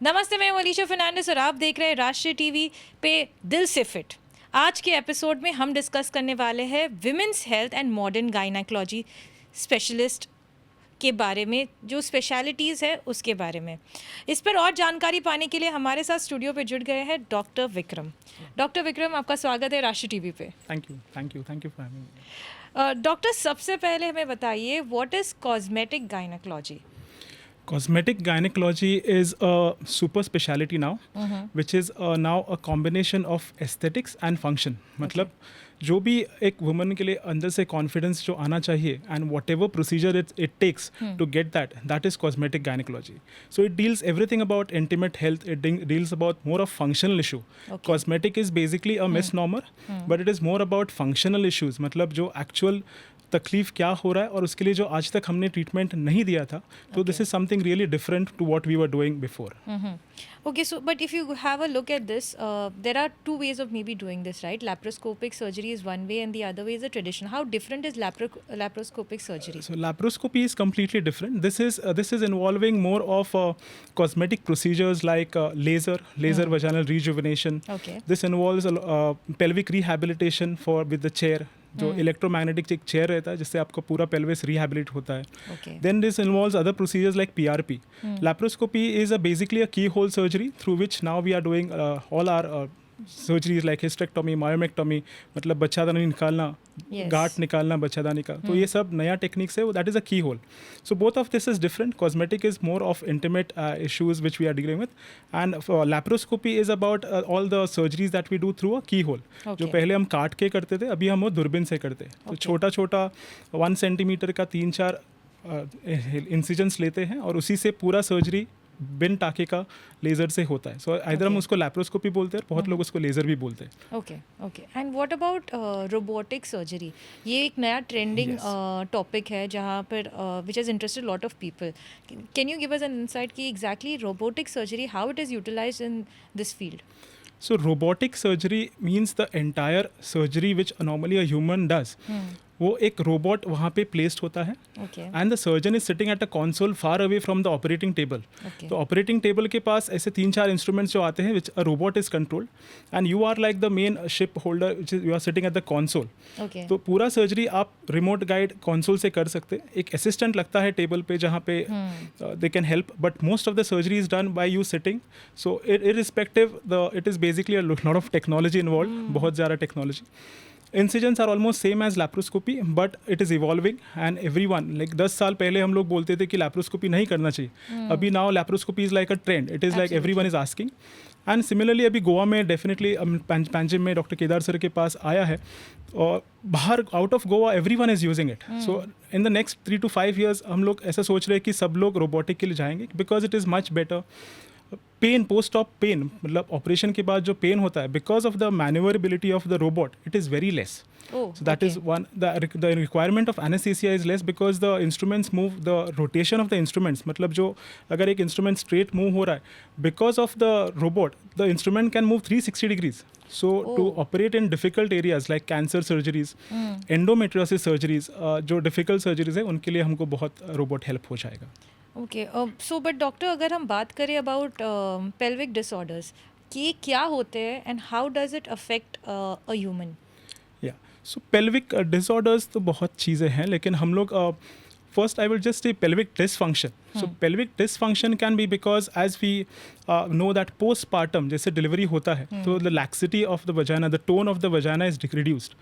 नमस्ते, मैं हूं अलीशा फर्नांडिस और आप देख रहे हैं राष्ट्रीय टीवी पे दिल से फिट। आज के एपिसोड में हम डिस्कस करने वाले हैं women's health and modern gynaecology specialist के बारे में, जो स्पेशलिटीज़ है उसके बारे में। इस पर और जानकारी पाने के लिए हमारे साथ स्टूडियो पे जुड़ गए हैं डॉक्टर विक्रम। डॉक्टर विक्रम, आपका स्वागत है राष्ट्रीय टीवी पे। Thank you for having me. Doctor, सबसे पहले हमें बताइए, what is cosmetic gynaecology? Cosmetic gynecology is a super specialty now, which is now a combination of aesthetics and function. मतलब जो भी एक वुमन के लिए अंदर से कॉन्फिडेंस जो आना चाहिए and whatever procedure it takes to get that is cosmetic gynaecology. So it deals everything about intimate health, it deals about more of functional issue. Cosmetic is basically a misnomer, but it is more about functional issues, मतलब जो actual तकलीफ क्या हो रहा है और उसके लिए जो आज तक हमने ट्रीटमेंट नहीं दिया था. तो this is something really different to what we were doing before. Okay, so but if you have a look at this, there are two ways of maybe doing this, right? Laparoscopic surgery is one way, and the other way is the traditional. How different is laparoscopic surgery? So laparoscopy is completely different. This is involving more of cosmetic procedures like laser vaginal rejuvenation. Okay. This involves pelvic rehabilitation with the chair. जो electromagnetic एक chair रहता है जिससे आपका पूरा pelvis rehabilitate होता है. Then this involves other procedures like PRP. Laparoscopy is basically a keyhole surgery through which now we are doing all our surgeries like hysterectomy, myomectomy, मतलब बच्चादानी निकालना, गांठ निकालना बच्चादानी का. तो ये सब नया टेक्निक्स है, that is a keyhole. So both of this is different. Cosmetic is more of intimate issues which we are dealing with, and laparoscopy is about all the surgeries that we do through a keyhole. जो पहले हम काट के करते थे, अभी हम वो दूरबीन से करते हैं. तो छोटा छोटा 1 सेंटीमीटर का 3-4 इंसिजन्स लेते हैं और उसी से पूरा सर्जरी बिन टाके का लेज़र से होता है. सो इधर हम उसको लैप्रोस्कोपी बोलते हैं, बहुत लोग उसको लेज़र भी बोलते हैं. Okay. And what about robotic surgery? ये एक नया ट्रेंडिंग टॉपिक है जहाँ पर which has interested lot of people. Can you give us an insight कि exactly robotic surgery, how it is utilised in this field? So robotic surgery means the entire surgery which normally a human does. वो एक robot वहाँ पे placed होता है and the surgeon is sitting at a console far away from the operating table. तो operating table के पास ऐसे 3-4 इंस्ट्रूमेंट्स जो आते हैं which a robot is controlled and you are like the main ship holder which is you are sitting at the console. तो पूरा surgery आप रिमोट गाइड कंसोल से कर सकते हैं. एक असिस्टेंट लगता है टेबल पे जहाँ पे they can help, but most of the surgery is done by you sitting. So irrespective it is basically a lot of technology involve, बहुत ज़्यादा technology. Incisions are almost same as laparoscopy, but it is evolving and everyone, like 10 साल पहले हम लोग बोलते थे कि laparoscopy नहीं करना चाहिए. अभी now laparoscopy is like a trend. It is like everyone is asking. And similarly अभी गोवा में डेफिनेटली पैंजिम में डॉक्टर केदार सर के पास आया है और बाहर out of Goa everyone is using it. So in the next 3 to 5 years हम लोग ऐसा सोच रहे हैं कि सब लोग रोबोटिक के लिए जाएंगे because it is much better. Pain, post op pain, मतलब ऑपरेशन के बाद जो पेन होता है, because of the manoeuvrability of the robot, it is very less. So that is one. The requirement of anesthesia is less because the instruments move, the rotation of the instruments. मतलब जो अगर एक instrument straight move हो रहा है, because of the robot, the instrument can move 360 degrees. So to operate in difficult areas like cancer surgeries, endometriosis surgeries, जो difficult surgeries है उनके लिए हमको बहुत robot help हो जाएगा. ओके. सो बट डॉक्टर, अगर हम बात करें अबाउट पेल्विक डिसऑर्डर्स, कि क्या होते हैं and how does it affect a human? या सो पेल्विक डिसऑर्डर्स तो बहुत चीज़ें हैं, लेकिन हम लोग first I will just say pelvic dysfunction. So pelvic dysfunction can be because as we know that postpartum जैसे डिलीवरी होता है तो the laxity of the vagina, the tone of the vagina is reduced.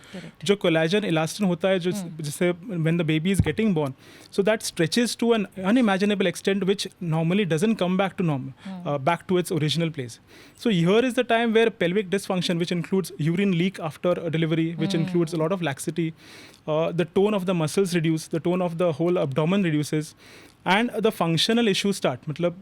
जो collagen elastin होता है जिससे when the baby is getting born, so that stretches to an unimaginable extent which normally doesn't come back to normal, back to its original place. So here is the time where pelvic dysfunction, which includes urine leak after a delivery, which includes a lot of laxity, the tone of the muscles reduce, the tone of the whole abdomen reduces, and the functional issues start. मतलब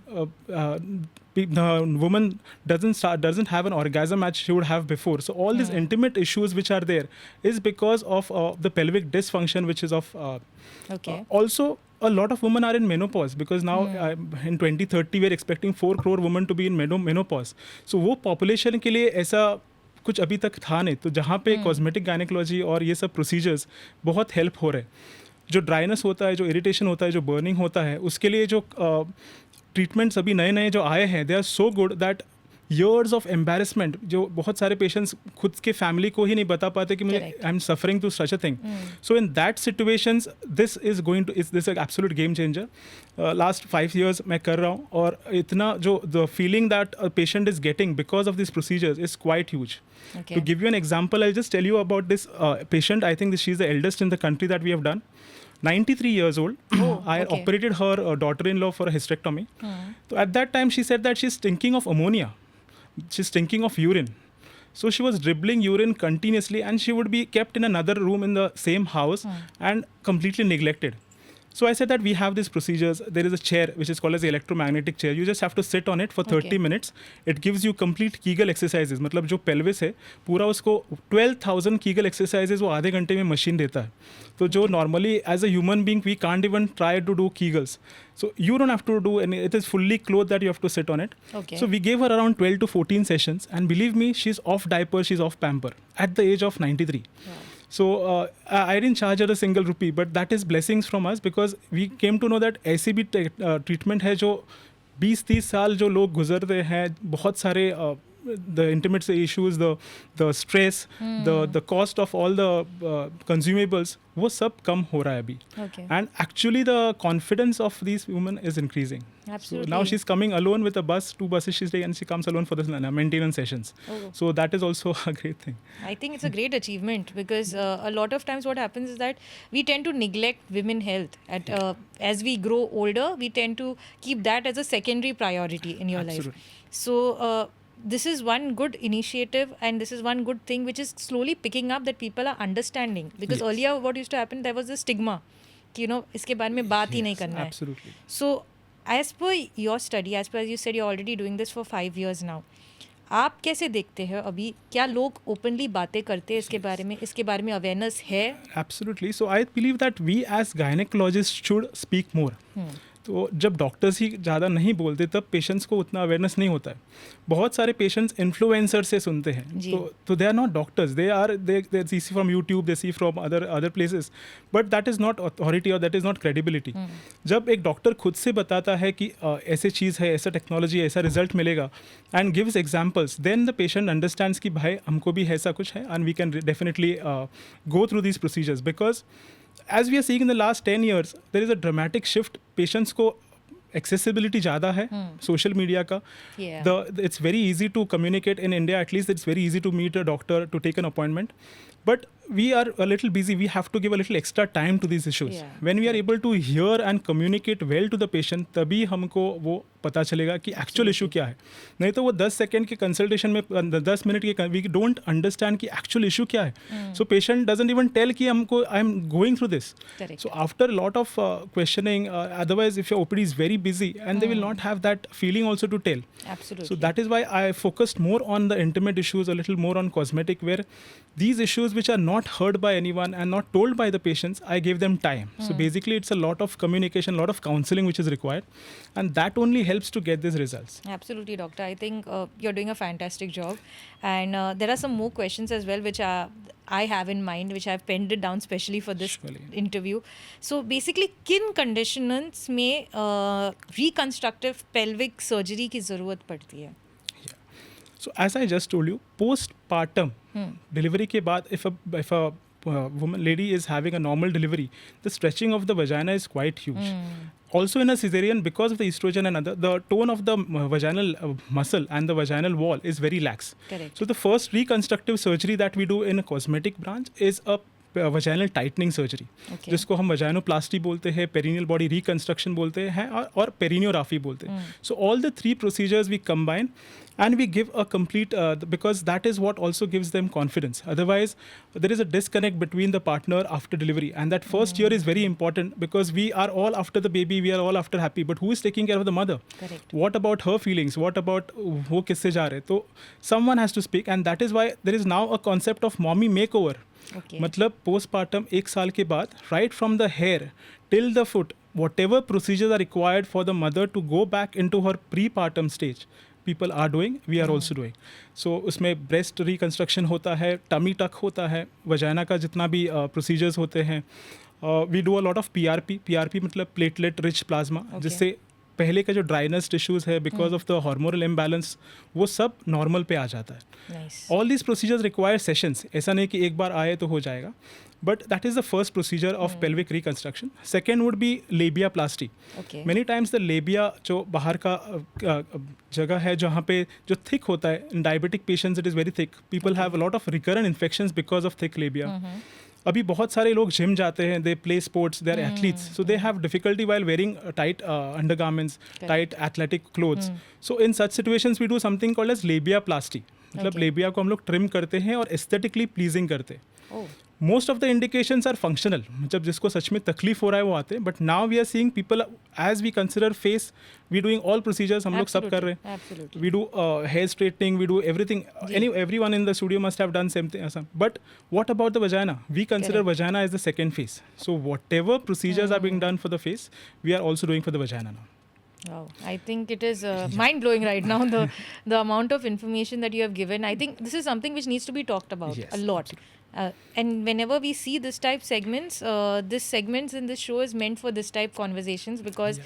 the woman doesn't have an orgasm as she would have before. So all these intimate issues which are there is because of the pelvic dysfunction, which is of also a lot of women are in menopause because now in 2030 we are expecting 4 crore women to be in menopause. So वो population के लिए ऐसा कुछ अभी तक था नहीं. तो जहाँ पे कॉस्मेटिक गायनेकोलॉजी और ये सब प्रोसीजर्स बहुत हेल्प हो रहे हैं. जो ड्राइनेस होता है, जो इरिटेशन होता है, जो बर्निंग होता है, उसके लिए जो ट्रीटमेंट्स अभी नए नए जो आए हैं, they are so good that years of embarrassment, जो बहुत सारे पेशेंट्स खुद के फैमिली को ही नहीं बता पाते कि मुझे I am suffering to such a thing. So in that situations this is going to is this absolute game changer. Last 5 years मैं कर रहा हूँ, और इतना जो the feeling that a patient is getting because of this procedures is quite huge. To give you an example, I'll just tell you about this patient. I think she's the eldest in the country that we have done. 93 years old. I operated her daughter-in-law for a hysterectomy. So at that time, she said that she's stinking of ammonia. She's stinking of urine. So she was dribbling urine continuously, and she would be kept in another room in the same house and completely neglected. So I said that we have these procedures. There is a chair which is called as the electromagnetic chair. You just have to sit on it for 30 minutes. It gives you complete Kegel exercises. मतलब जो pelvis है पूरा उसको 12,000 Kegel exercises वो आधे घंटे में machine देता है. तो जो normally as a human being we can't even try to do Kegels. So you don't have to do any. It is fully clothed that you have to sit on it. Okay. So we gave her around 12 to 14 sessions, and believe me, she's off diaper, she's off pamper at the age of 93. Wow. So I didn't charge her a single rupee, but that is blessings from us, because we came to know that ऐसी भी treatment है जो 20-30 साल जो लोग गुजरते हैं, बहुत सारे the intimate issues, the stress, the cost of all the consumables, वो सब कम हो रहा है अभी. Okay. And actually the confidence of these women is increasing. Absolutely. So now she's coming alone with a bus, 2 buses she's taking, and she comes alone for the maintenance sessions. Oh. So that is also a great thing. I think it's a great achievement, because a lot of times what happens is that we tend to neglect women health. As we grow older, we tend to keep that as a secondary priority in your Absolutely. life. So this is one good initiative, and this is one good thing which is slowly picking up, that people are understanding. Because Yes. earlier what used to happen, there was a stigma कि इसके बारे में बात ही नहीं करना है. Absolutely. So as per your study, as per you said, you're already doing this for 5 years now. आप कैसे देखते हैं अभी, क्या लोग ओपनली बातें करते हैं इसके बारे में अवेयरनेस है? Absolutely. So I believe that we as gynecologists should speak more. तो जब डॉक्टर्स ही ज़्यादा नहीं बोलते तब पेशेंट्स को उतना अवेयरनेस नहीं होता है. बहुत सारे पेशेंट्स इन्फ्लुएंसर से सुनते हैं, तो they are not doctors, they see from YouTube, they see from other places, but that is not authority और दैट इज़ नॉट क्रेडिबिलिटी. जब एक डॉक्टर खुद से बताता है कि ऐसे चीज़ है, ऐसा टेक्नोलॉजी है, ऐसा रिजल्ट मिलेगा, and gives examples, then the patient understands कि भाई हमको भी ऐसा कुछ है, and we can definitely go through these procedures. Because as we are seeing in the last 10 years, there is a dramatic shift. Patients को accessibility ज़्यादा है social media का. It's very easy to communicate in India. At least it's very easy to meet a doctor, to take an appointment. But we are a little busy. We have to give a little extra time to these issues. When we are able to hear and communicate well to the patient, तभी हमको वो पता चलेगा कि actual issue क्या है. नहीं तो वो 10 सेकेंड के कंसल्टेशन में 10 मिनट के we don't understand कि actual issue क्या है. So patient doesn't even tell कि हमको I am going through this. Correct. So after a lot of questioning, otherwise if your OPD is very busy, and they will not have that feeling also to tell. Absolutely. So that is why I focused more on the intimate issues, a little more on cosmetic, where these issues which are not heard by anyone and not told by the patients, I gave them time. So basically it's a lot of communication, a lot of counseling which is required, and that only helps to get these results. Absolutely, doctor. I think you're doing a fantastic job, and there are some more questions as well which I have in mind, which I've penned it down specially for this interview. So basically, किन conditions में reconstructive pelvic surgery की ज़रूरत पड़ती है? So as I just told you, postpartum delivery के बाद, if a lady is having a normal delivery, the stretching of the vagina is quite huge. Also in a cesarean, because of the estrogen and other, the tone of the vaginal muscle and the vaginal wall is very lax. Correct. So the first reconstructive surgery that we do in a cosmetic branch is a vaginal tightening surgery, जिसको हम vaginoplasty बोलते हैं, perineal body reconstruction बोलते हैं, और perineography बोलते हैं. So all the three procedures we combine, and we give a complete, because that is what also gives them confidence. Otherwise, there is a disconnect between the partner after delivery, and that first year is very important, because we are all after the baby, we are all after happy, but who is taking care of the mother? Correct. What about her feelings? What about wo kisse ja rahe? So someone has to speak, and that is why there is now a concept of mommy makeover. मतलब postpartum 1 साल के बाद, right from the hair till the foot, whatever procedures are required for the mother to go back into her prepartum stage, people are doing, we are also doing. So उसमें breast reconstruction होता है, tummy tuck होता है, vagina का जितना भी procedures होते हैं. We do a lot of PRP. PRP मतलब platelet rich plasma, जिससे पहले का जो ड्राइनेस टिश्यूज़ है because of the hormonal imbalance, वो सब नॉर्मल पे आ जाता है. All these procedures require sessions. ऐसा नहीं कि एक बार आए तो हो जाएगा. But that is the first procedure of pelvic reconstruction. Second would be labiaplasty. Okay. Many times the labia जो बाहर का जगह है जहाँ पे जो thick होता है, in diabetic patients it is very thick. People have a lot of recurrent infections because of thick labia. अभी बहुत सारे लोग जिम जाते हैं, they play sports, they are athletes, so they have difficulty while wearing tight undergarments, tight athletic clothes. So in such situations we do something called as labiaplasty. मतलब labia को हम लोग trim करते हैं और aesthetically pleasing करते हैं. Most of the indications are functional, मतलब जिसको सच में तकलीफ हो रहा है वो आते हैं. But now we are seeing people as we consider face, we doing all procedures, हम लोग सब कर रहे हैं. We do hair straightening, we do everything. Everyone in the studio must have done same thing. But what about the vagina? We consider vagina as the second face. So whatever procedures are being done for the face, we are also doing for the vagina now. Wow, I think it is mind-blowing right now, the amount of information that you have given. I think this is something which needs to be talked about a lot. And whenever we see this type segments, this segments in this show is meant for this type conversations, because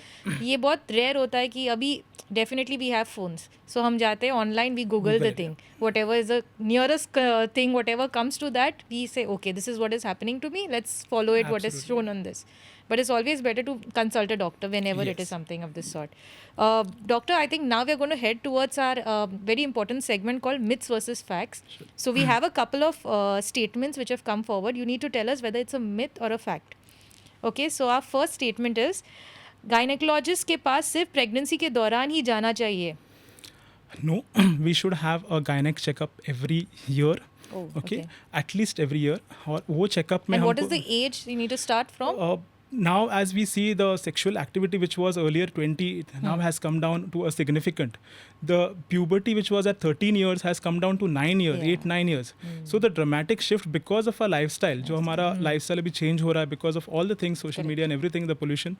ये बहुत rare होता है कि अभी definitely we have phones. So हम जाते हैं online, we Google the thing. Whatever is the nearest thing, whatever comes to that, we say, okay, this is what is happening to me. Let's follow it, what is shown on this. But it's always better to consult a doctor whenever it is something of this sort. Doctor, I think now we're going to head towards our very important segment called Myths versus Facts. Sure. So we have a couple of statements which have come forward. You need to tell us whether it's a myth or a fact. Okay, so our first statement is, gynaecologist के पास सिर्फ pregnancy के दौरान ही जाना चाहिए. No, we should have a gynec checkup every year. Oh, okay. At least every year. और वो checkup में And what is the age you need to start from? Now as we see, the sexual activity which was earlier 20 now has come down to a significant. The puberty which was at 13 years has come down to 9 years, 8-9 years. So the dramatic shift because of our lifestyle, जो हमारा lifestyle अभी change हो रहा है because of all the things, social media and everything, the pollution,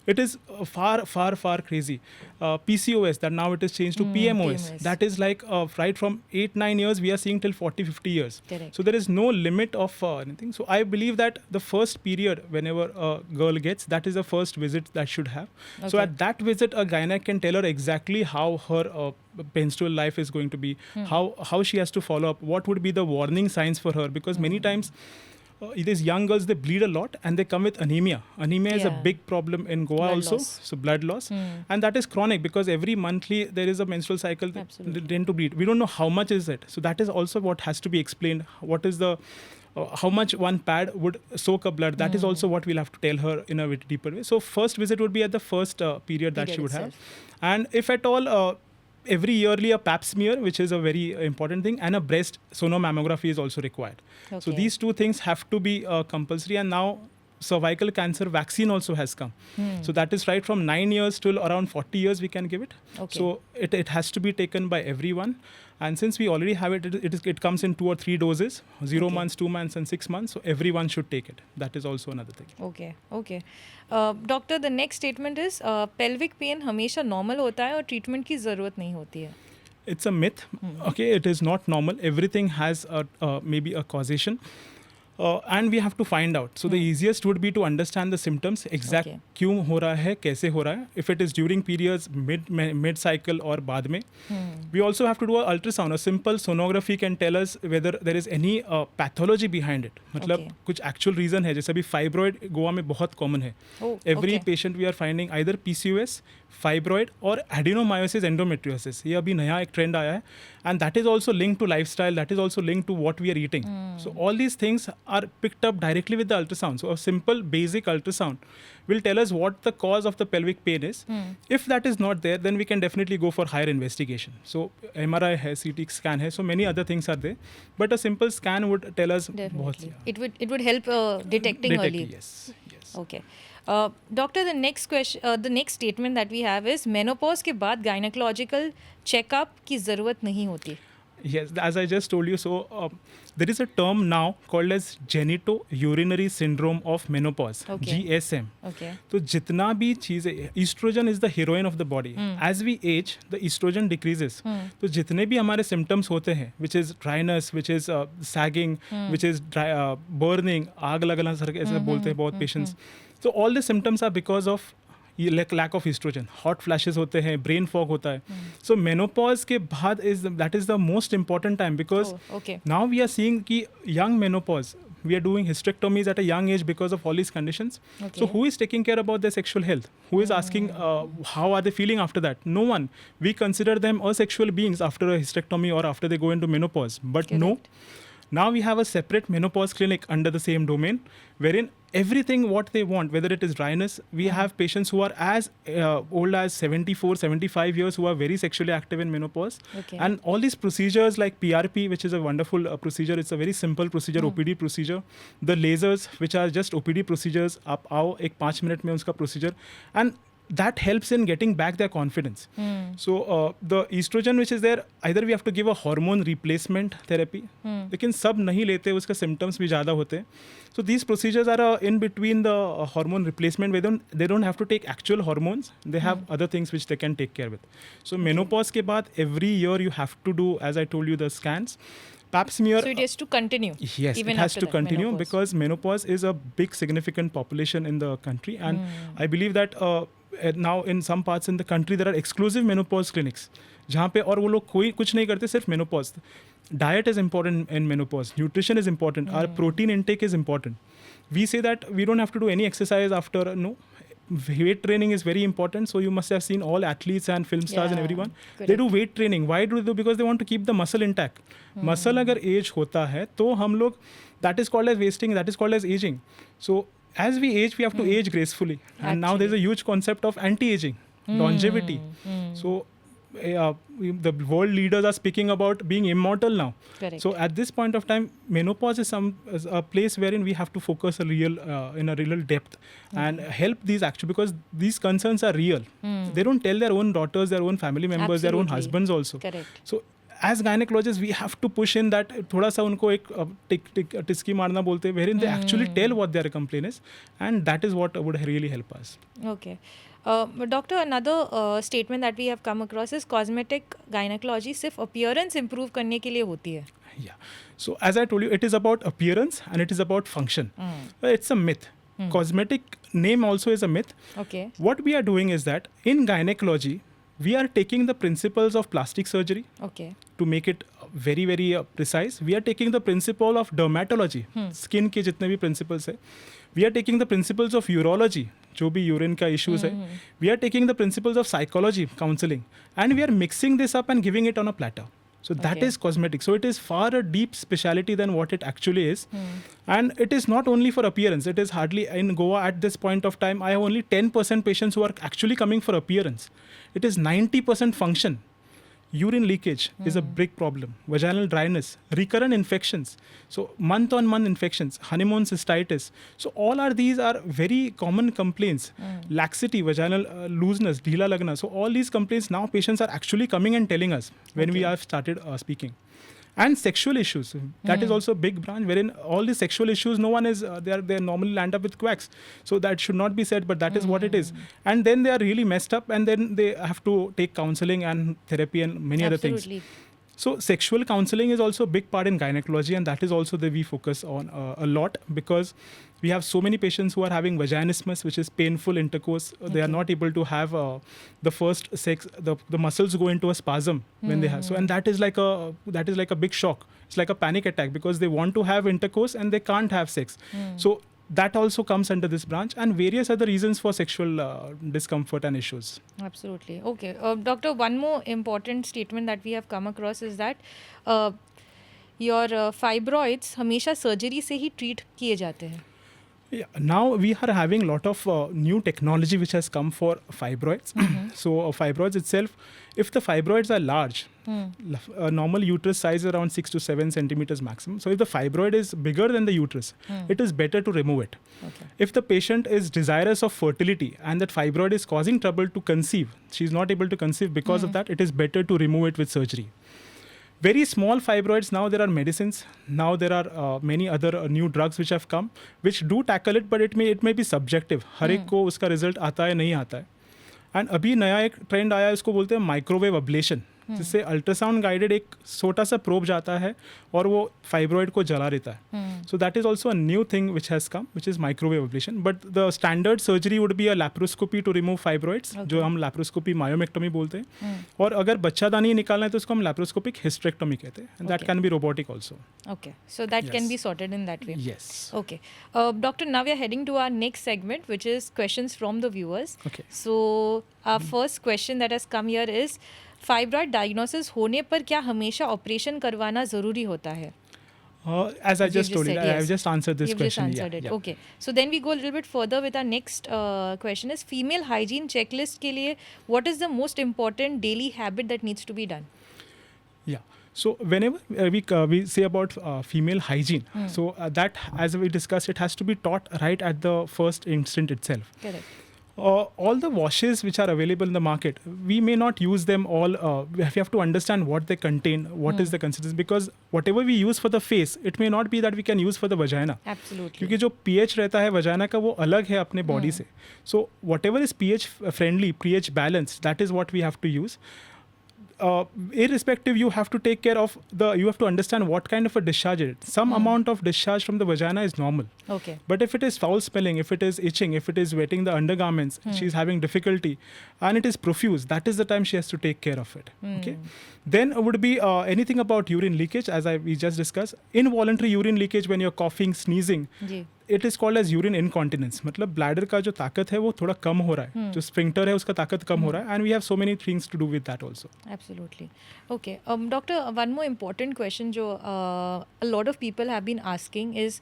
it is far crazy. PCOS, that now it is changed to PMOS. That is like right from 8-9 years we are seeing till 40-50 years. Correct. So there is no limit of anything. So I believe that the first period whenever a girl gets, that is the first visit that should have. Okay. So at that visit a gynec can tell her exactly how her menstrual life is going to be, how she has to follow up, what would be the warning signs for her, because many times these young girls, they bleed a lot and they come with anemia. Anemia is a big problem in Goa blood also. Loss. So blood loss, and that is chronic because every monthly there is a menstrual cycle. They tend to bleed. We don't know how much is it. So that is also what has to be explained. What is the how much one pad would soak up blood. That is also what we'll have to tell her in a bit deeper way. So first visit would be at the first period that she would have. And if at all, every yearly a pap smear, which is a very important thing, and a breast sonomammography is also required. Okay. So these two things have to be compulsory. And now cervical cancer vaccine also has come. So that is right from 9 years till around 40 years we can give it. Okay. So it has to be taken by everyone. And since we already have it, it comes in 2 or 3 doses, 0 months, 2 months and 6 months. So everyone should take it. That is also another thing. Okay. Doctor, the next statement is, pelvic pain हमेशा normal होता है और treatment की ज़रूरत नहीं होती है. It's a myth. Okay, it is not normal. Everything has maybe a causation. And we have to find out. So the easiest would be to understand the symptoms, exact क्यों हो रहा है, कैसे हो रहा है. If it is during periods, mid cycle और बाद में. We also have to do an ultrasound. A simple sonography can tell us whether there is any pathology behind it. मतलब कुछ actual reason है. जैसे अभी fibroid गोवा में बहुत common है. Every patient we are finding either PCOS, fibroid or adenomyosis endometriosis. ये अभी नया एक trend आया है. And that is also linked to lifestyle. That is also linked to what we are eating. So all these things are picked up directly with the ultrasound. So a simple basic ultrasound will tell us what the cause of the pelvic pain is. If that is not there, then we can definitely go for higher investigation. So MRI hai, CT scan hai, so many other things are there. But a simple scan would tell us. Definitely. It would help detecting early. Yes. Okay. Doctor, the next question, the next statement that we have is, menopause के बाद gynecological checkup की ज़रूरत नहीं होती. Yes, as I just told you, so there is a term now called as genitourinary syndrome of menopause, GSM. Okay. तो जितना भी चीज़ें, estrogen is the heroine of the body. As we age, the estrogen decreases. तो जितने भी हमारे symptoms होते हैं, which is dryness, which is sagging, which is burning, आग लगना सर ऐसे बोलते हैं बहुत patients. So all the symptoms are because of ये lack of oestrogen, hot flashes होते हैं, ब्रेन फॉग होता है. सो मेनोपॉज के बाद that is the most important time because now we are seeing कि young menopause, we are doing hysterectomies at a young age because of all these conditions. So who is taking care about their sexual health? Who is asking how are they feeling after that? No one. We consider them asexual beings after a hysterectomy or after they go into menopause. But no, now we have a separate menopause clinic under the same domain wherein everything what they want, whether it is dryness, we have patients who are as old as 74, 75 years who are very sexually active in menopause. And all these procedures like PRP, which is a wonderful procedure, it's a very simple procedure, OPD procedure. The lasers, which are just OPD procedures, आप आओ एक 5 minute में उसका procedure, and that helps in getting back their confidence. So the estrogen which is there, either we have to give a hormone replacement therapy, लेकिन सब नहीं लेते, उसका symptoms भी ज़्यादा होते हैं. So these procedures are in between the hormone replacement. They don't have to take actual hormones. They have other things which they can take care with. So menopause के बाद every year you have to do, as I told you, the scans. Pap smear. So it has to continue. Yes, even it has to continue menopause. because menopause is a big significant population in the country, and I believe that now in some parts in the country there are exclusive menopause clinics जहाँ पे और वो लोग कोई कुछ नहीं करते, सिर्फ menopause. Diet is important in menopause. Nutrition is important. Our protein intake is important. We say that we don't have to do any exercise after. No, weight training is very important. So you must have seen all athletes and film stars and everyone. Correct. They do weight training. Why do they do? Because they want to keep the muscle intact. Muscle अगर age होता है तो हम लोग, that is called as wasting. That is called as aging. So as we age, we have to age gracefully. And now there's a huge concept of anti-aging, longevity. So the world leaders are speaking about being immortal now. Correct. So at this point of time, menopause is a place wherein we have to focus in a real depth and help these actually, because these concerns are real. They don't tell their own daughters, their own family members, their own husbands also. Correct. So as gynecologists, we have to push in that थोड़ा सा उनको एक टिस्की मारना बोलते हैं, wherein they actually tell what their complaint is, and that is what would really help us. Okay. Doctor, another statement that we have come across is cosmetic gynecology सिर्फ appearance improve करने के लिए होती है. Yeah. So as I told you, it is about appearance and it is about function. It's a myth. Cosmetic name also is a myth. Okay. What we are doing is that in gynecology, we are taking the principles of plastic surgery Okay. to make it very, very precise. We are taking the principle of dermatology, skin के जितने भी principles है. We are taking the principles of urology, जो भी urine का issues है. We are taking the principles of psychology, counseling, and we are mixing this up and giving it on a platter. So that is cosmetic. So it is far a deep speciality than what it actually is. And it is not only for appearance. It is hardly, in Goa at this point of time, I have only 10% patients who are actually coming for appearance. It is 90% function. Urine leakage is a big problem. Vaginal dryness, recurrent infections. So month-on-month infections, honeymoon cystitis. So all these are very common complaints. Laxity, vaginal looseness, dhila lagna. So all these complaints now patients are actually coming and telling us when we have started speaking. And sexual issues, that is also a big branch wherein all these sexual issues, no one is, they normally land up with quacks. So that should not be said, but that is what it is. And then they are really messed up, and then they have to take counseling and therapy and many other things. So sexual counseling is also a big part in gynecology, and that is also that we focus on a lot, because we have so many patients who are having vaginismus, which is painful intercourse. They are not able to have the first sex. The muscles go into a spasm when they have. So, and that is like a big shock. It's like a panic attack, because they want to have intercourse and they can't have sex. So that also comes under this branch, and various other reasons for sexual discomfort and issues. Absolutely. Okay. Doctor, one more important statement that we have come across is that your fibroids हमेशा surgery से ही treat किए जाते हैं. Yeah, now we are having a lot of new technology which has come for fibroids. So fibroids itself, if the fibroids are large, a normal uterus size is around 6 to 7 centimeters maximum. So if the fibroid is bigger than the uterus, it is better to remove it. Okay. If the patient is desirous of fertility and that fibroid is causing trouble to conceive, she is not able to conceive because of that, it is better to remove it with surgery. Very small fibroids, now there are medicines. Now there are many other new drugs which have come, which do tackle it, but it may be subjective. हर एक को उसका result आता है नहीं आता है. And अभी नया एक trend आया है, इसको बोलते हैं microwave ablation. जिससे अल्ट्रासाउंड गाइडेड एक छोटा सा प्रोब जाता है और वो फाइब्रॉइड को जला देता है. So that is also a new thing which has come, which is microwave ablation. But the standard surgery would be a laparoscopy to remove fibroids, जो हम laparoscopy myomectomy बोलते हैं. और अगर बच्चादानी निकालना है तो उसको हम laparoscopic hysterectomy कहते हैं. And that can be robotic also. Okay, so that can be sorted in that way. Yes. Okay, Doctor, now we are heading to our next segment, which is questions from the viewers. Okay. So our first question that has come here is, fibroid diagnosis होने पर क्या हमेशा operation करवाना ज़रूरी होता है? As I just told you, I have just answered this You've question. Just answered it. Okay. So then we go a little bit further with our next question is, female hygiene checklist के लिए what is the most important daily habit that needs to be done? Yeah. So whenever we say about female hygiene, so that, as we discussed, it has to be taught right at the first instant itself. Correct. All the washes which are available in the market, we may not use them all. We have to understand what they contain, what is the consistency, because whatever we use for the face, it may not be that we can use for the vagina. Absolutely. क्योंकि जो pH रहता है vagina का वो अलग है अपने body से. So whatever is pH friendly, pH balanced, that is what we have to use. Irrespective, you have to take care of you have to understand what kind of a discharge it is. Some amount of discharge from the vagina is normal. Okay. But if it is foul smelling, if it is itching, if it is wetting the undergarments, she's having difficulty, and it is profuse, that is the time she has to take care of it. Okay. Then would be anything about urine leakage, as we just discussed. Involuntary urine leakage when you're coughing, sneezing. जी. It is called as urine incontinence. मतलब bladder का जो ताकत है वो थोड़ा कम हो रहा है, जो स्फिंक्टर है उसका ताकत कम हो रहा है, and we have so many things to do with that also. Absolutely. Okay. Doctor, one more important question जो a lot of people have been asking is,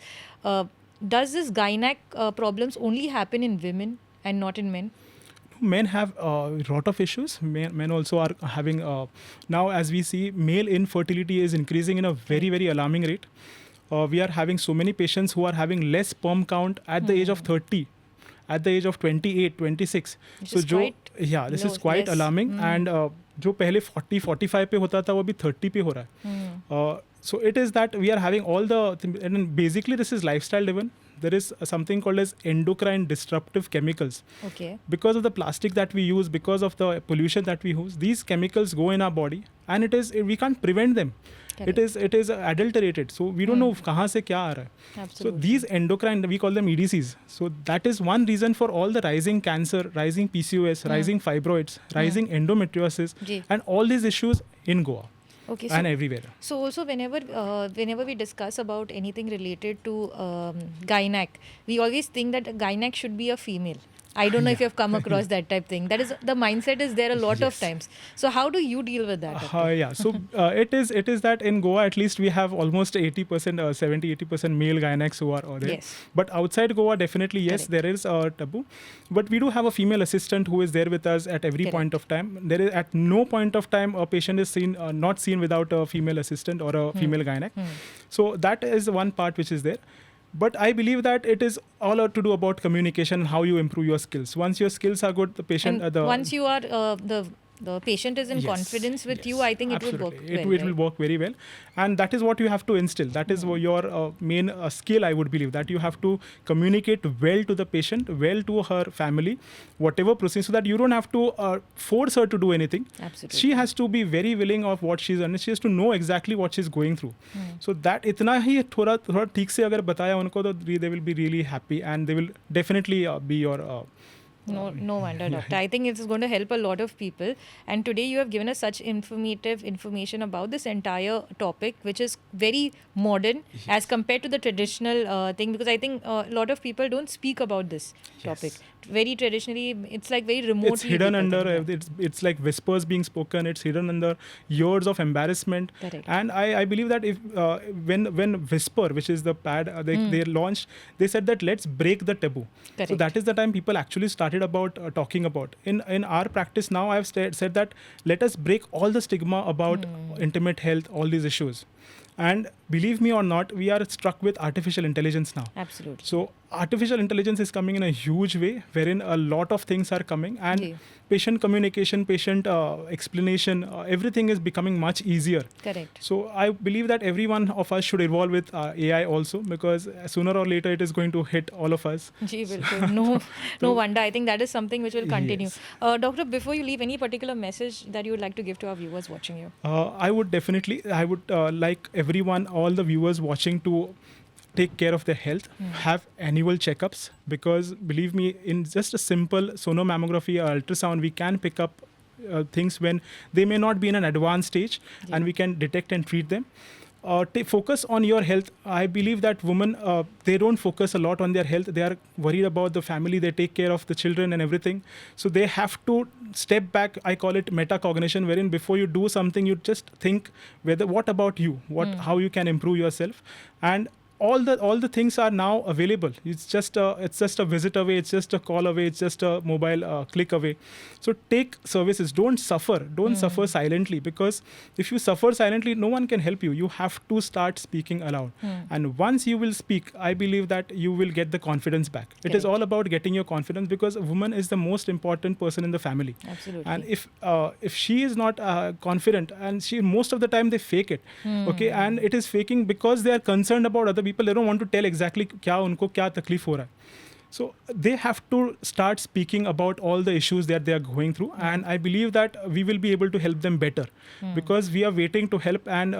does this gynec problems only happen in women and not in men? Men have a lot of issues. Men also are having now, as we see, male infertility is increasing in a very, very alarming rate. We are having so many patients who are having less sperm count at the age of 30, at the age of 28, 26. This is quite alarming. And जो पहले 40-45 पे होता था वो भी 30 पे हो रहा है. So it is that we are having all the, and basically this is lifestyle driven. There is something called as endocrine disruptive chemicals. Okay. Because of the plastic that we use, because of the pollution that we use, these chemicals go in our body, and we can't prevent them. Correct. It is adulterated, so we don't know कहाँ से क्या आ रहा है. So these endocrine, we call them EDCs. So that is one reason for all the rising cancer, rising PCOS, rising fibroids, rising endometriosis, and all these issues in Goa. Okay, and everywhere. So also whenever we discuss about anything related to gynec, we always think that a gynec should be a female. I don't know if you have come across that type thing. That is, the mindset is there a lot of times. So how do you deal with that? So it is that in Goa at least we have almost 80%, 70-80% male gynecs who are there. Yes. But outside Goa, definitely yes, there is a taboo. But we do have a female assistant who is there with us at every point of time. There is at no point of time a patient is not seen without a female assistant or a female gynec. So that is one part which is there. But I believe that it is all to do about communication, how you improve your skills. Once your skills are good, the patient... once you are, the patient is in confidence with you, I think absolutely. It will work well. It will work very well. And that is what you have to instill. That is your main skill, I would believe. That you have to communicate well to the patient, well to her family, whatever process, so that you don't have to force her to do anything. Absolutely. She has to be very willing of what she's done. She has to know exactly what she's going through. So that इतना ही थोड़ा ठीक से अगर बताया उनको तो they will be really happy, and they will definitely be your... No wonder, doctor. I think it's going to help a lot of people. And today you have given us such information about this entire topic, which is very modern as compared to the traditional thing. Because I think a lot of people don't speak about this topic. Very traditionally, it's like very remotely. It's hidden under. It's like whispers being spoken. It's hidden under years of embarrassment. Correct. And I believe that if when Whisper, which is the pad they launched, they said that let's break the taboo. Correct. So that is the time people actually started about talking about. In our practice now, I have said that let us break all the stigma about intimate health, all these issues. And believe me or not, we are struck with artificial intelligence now. Absolutely. So artificial intelligence is coming in a huge way, wherein a lot of things are coming, and ji. patient communication, patient explanation, everything is becoming much easier. Correct. So I believe that every one of us should evolve with AI also, because sooner or later it is going to hit all of us. जी बिल्कुल. No wonder. I think that is something which will continue. Yes. Doctor, before you leave, any particular message that you would like to give to our viewers watching you? I would like everyone, all the viewers watching, to take care of their health, have annual checkups, because believe me, in just a simple sonomammography or ultrasound, we can pick up things when they may not be in an advanced stage, and we can detect and treat them. Focus on your health. I believe that women, they don't focus a lot on their health. They are worried about the family. They take care of the children and everything. So they have to step back. I call it metacognition, wherein before you do something, you just think what about you, how you can improve yourself, and all the things are now available. It's just a visit away. It's just a call away. It's just a mobile click away. So take services. Don't suffer. Don't suffer silently, because if you suffer silently, no one can help you. You have to start speaking aloud. And once you will speak, I believe that you will get the confidence back. It is all about getting your confidence, because a woman is the most important person in the family. Absolutely. And if she is not confident, and most of the time they fake it, okay, and it is faking because they are concerned about other people. They don't want to tell exactly क्या उनको क्या तकलीफ हो रहा है. So they have to start speaking about all the issues that they are going through, and I believe that we will be able to help them better, because we are waiting to help, and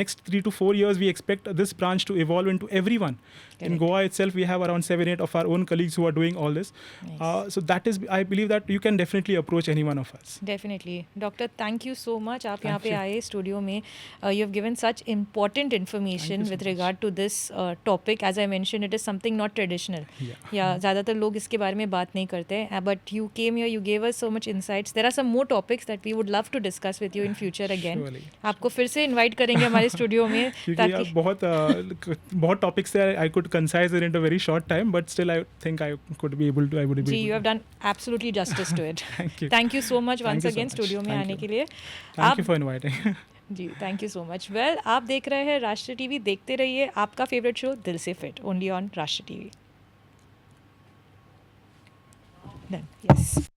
next 3 to 4 years we expect this branch to evolve into everyone. Correct. In Goa itself, we have around 7-8 of our own colleagues who are doing all this. Nice. So that is, I believe that you can definitely approach any one of us. Definitely. Doctor, thank you so much. आप यहाँ पे you. आए studio में. You have given such important information so with much. regard to this topic. As I mentioned, it is something not traditional. Yeah. या ज़्यादातर लोग इसके बारे में बात नहीं करते. But you came here, you gave us so much insights. There are some more topics that we would love to discuss with you in future again. Surely. आपको फिर से invite करेंगे हमारे स्टूडियो में, क्योंकि ताकि बहुत topics there, I could concise it into a very short time, but still I think I would be able to. जी, you have done absolutely justice to it. Thank you. Thank you so much Thank once you so again much. Studio में Thank आने you. के लिए. Thank you for inviting. जी, thank you so much. Well, आप देख रहे हैं राष्ट्रीय टीवी. देखते रहिए आपका फेवरेट शो दिल से फिट, ओनली ऑन राष्ट्रीय टीवी. Done. Yes.